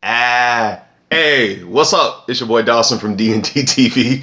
Hey, what's up? It's your boy Dawson from D&D TV.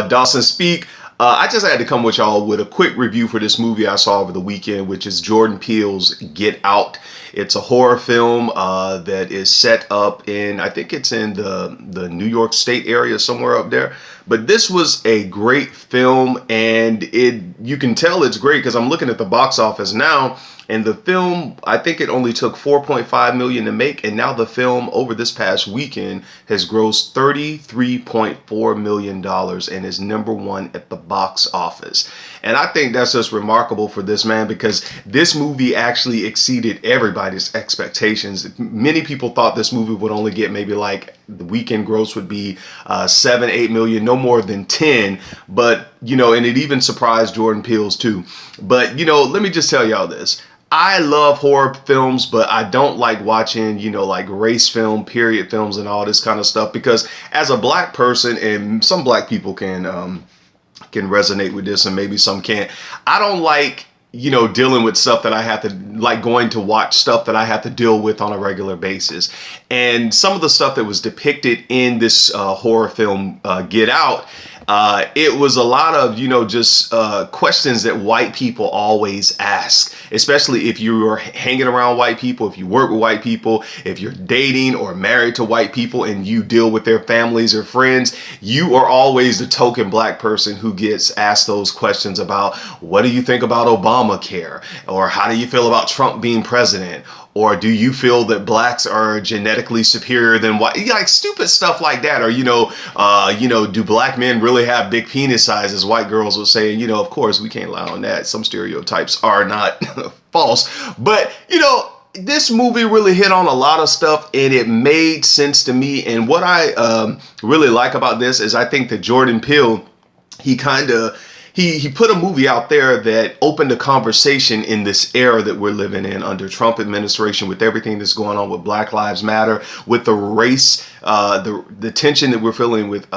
Dawson Speak. I just had to come with y'all with a quick review for this movie I saw over the weekend, which is Jordan Peele's Get Out. It's a horror film that is set up in, I think it's in the New York State area, somewhere up there. But this was a great film, and you can tell it's great because I'm looking at the box office now. And the film, I think it only took $4.5 million to make, and now the film over this past weekend has grossed $33.4 million and is #1 at the box office. And I think that's just remarkable for this man, because this movie actually exceeded everybody's expectations. Many people thought this movie would only get maybe like the weekend gross would be 7-8 million, no more than 10. But, and it even surprised Jordan Peele's too. But, let me just tell y'all this. I love horror films, but I don't like watching, like race film, period films and all this kind of stuff, because as a black person, and some black people can resonate with this and maybe some can't, I don't like, dealing with stuff that I have to, like going to watch stuff that I have to deal with on a regular basis. And some of the stuff that was depicted in this horror film, Get Out, it was a lot of, just questions that white people always ask, especially if you are hanging around white people, if you work with white people, if you're dating or married to white people and you deal with their families or friends. You are always the token black person who gets asked those questions about, what do you think about Obamacare? Or how do you feel about Trump being president? Or do you feel that blacks are genetically superior than white? Like stupid stuff like that. Or, do black men really have big penis sizes? White girls will say, of course, we can't lie on that. Some stereotypes are not false. But, this movie really hit on a lot of stuff, and it made sense to me. And what I really like about this is I think that Jordan Peele, he put a movie out there that opened a conversation in this era that we're living in under Trump administration, with everything that's going on with Black Lives Matter, with the race, the tension that we're feeling with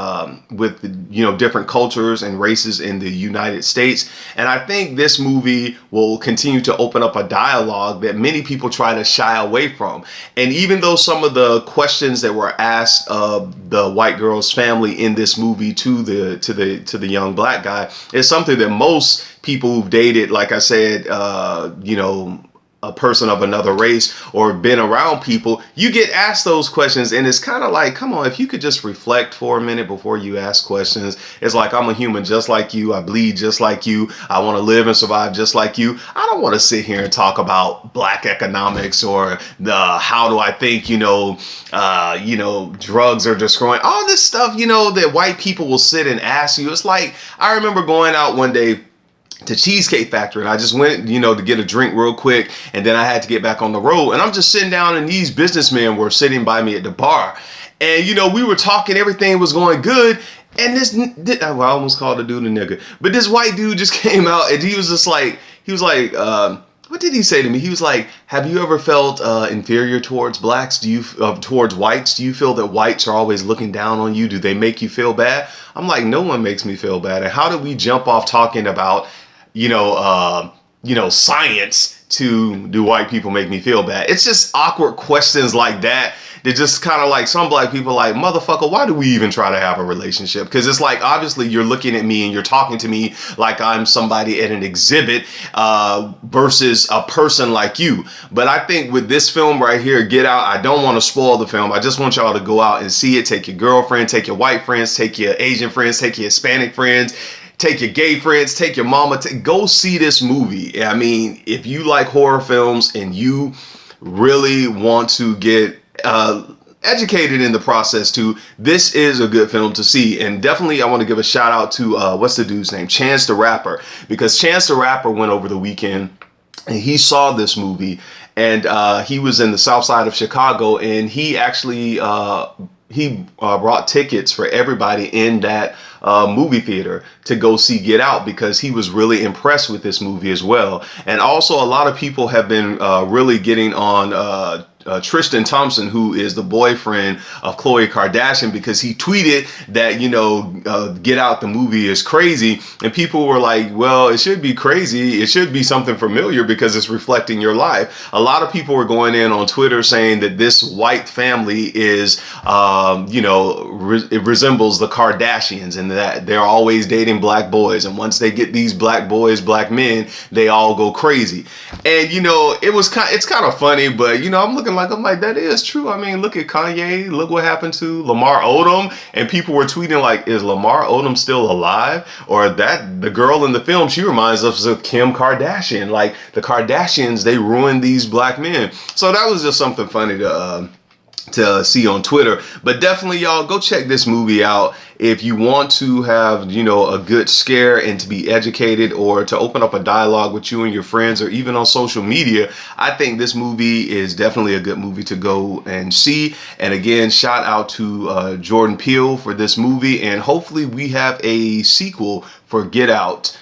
different cultures and races in the United States. And I think this movie will continue to open up a dialogue that many people try to shy away from. And even though some of the questions that were asked of the white girl's family in this movie to the young black guy is something that most people who've dated, like I said, a person of another race or been around people, you get asked those questions, and it's kind of like, come on, if you could just reflect for a minute before you ask questions. It's like, I'm a human just like you. I bleed just like you. I want to live and survive just like you. I don't want to sit here and talk about black economics or how do I think, drugs are destroying all this stuff, that white people will sit and ask you. It's like, I remember going out one day to Cheesecake Factory, and I just went, to get a drink real quick, and then I had to get back on the road, and I'm just sitting down, and these businessmen were sitting by me at the bar, and we were talking, everything was going good, and I almost called the dude a nigga, but this white dude just came out, and he was like, what did he say to me? He was like, have you ever felt inferior towards blacks? Towards whites? Do you feel that whites are always looking down on you? Do they make you feel bad? I'm like, no one makes me feel bad. And how did we jump off talking about science to do white people make me feel bad? It's just awkward questions like that. They're just kind of like, some black people like, motherfucker, why do we even try to have a relationship? Because it's like, obviously you're looking at me and you're talking to me like I'm somebody at an exhibit versus a person like you. But I think with this film right here, Get Out, I don't want to spoil the film. I just want y'all to go out and see it. Take your girlfriend, take your white friends, take your Asian friends, take your Hispanic friends, take your gay friends, take your mama, go see this movie. I mean, if you like horror films and you really want to get educated in the process too, this is a good film to see. And definitely I want to give a shout out to what's the dude's name, Chance the Rapper, because Chance the Rapper went over the weekend and he saw this movie, and he was in the south side of Chicago, and he actually brought tickets for everybody in that movie theater to go see Get Out, because he was really impressed with this movie as well. And also a lot of people have been really getting on Tristan Thompson, who is the boyfriend of Khloe Kardashian, because he tweeted that, you know, Get Out the movie is crazy. And people were like, well, it should be crazy. It should be something familiar because it's reflecting your life. A lot of people were going in on Twitter saying that this white family is, you know, it resembles the Kardashians, and that they're always dating black boys. And once they get these black boys, black men, they all go crazy. And, you know, it's kind of funny, but, you know, I'm like, that is true. I mean, look at Kanye. Look what happened to Lamar Odom. And people were tweeting like, is Lamar Odom still alive? Or that the girl in the film, she reminds us of Kim Kardashian. Like, the Kardashians, they ruined these black men. So that was just something funny to see on Twitter. But definitely, y'all, go check this movie out if you want to have, you know, a good scare and to be educated, or to open up a dialogue with you and your friends, or even on social media. I think this movie is definitely a good movie to go and see. And again, shout out to Jordan Peele for this movie, and hopefully we have a sequel for Get Out.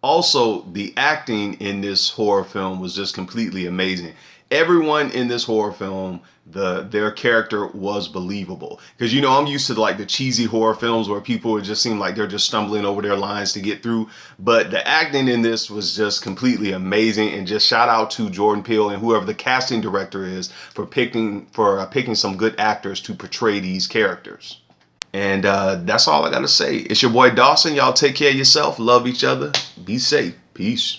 Also, the acting in this horror film was just completely amazing. Everyone in this horror film, their character was believable. Because, you know, I'm used to like the cheesy horror films where people would just seem like they're just stumbling over their lines to get through. But the acting in this was just completely amazing. And just shout out to Jordan Peele and whoever the casting director is for picking some good actors to portray these characters. And that's all I got to say. It's your boy Dawson. Y'all take care of yourself. Love each other. Be safe. Peace.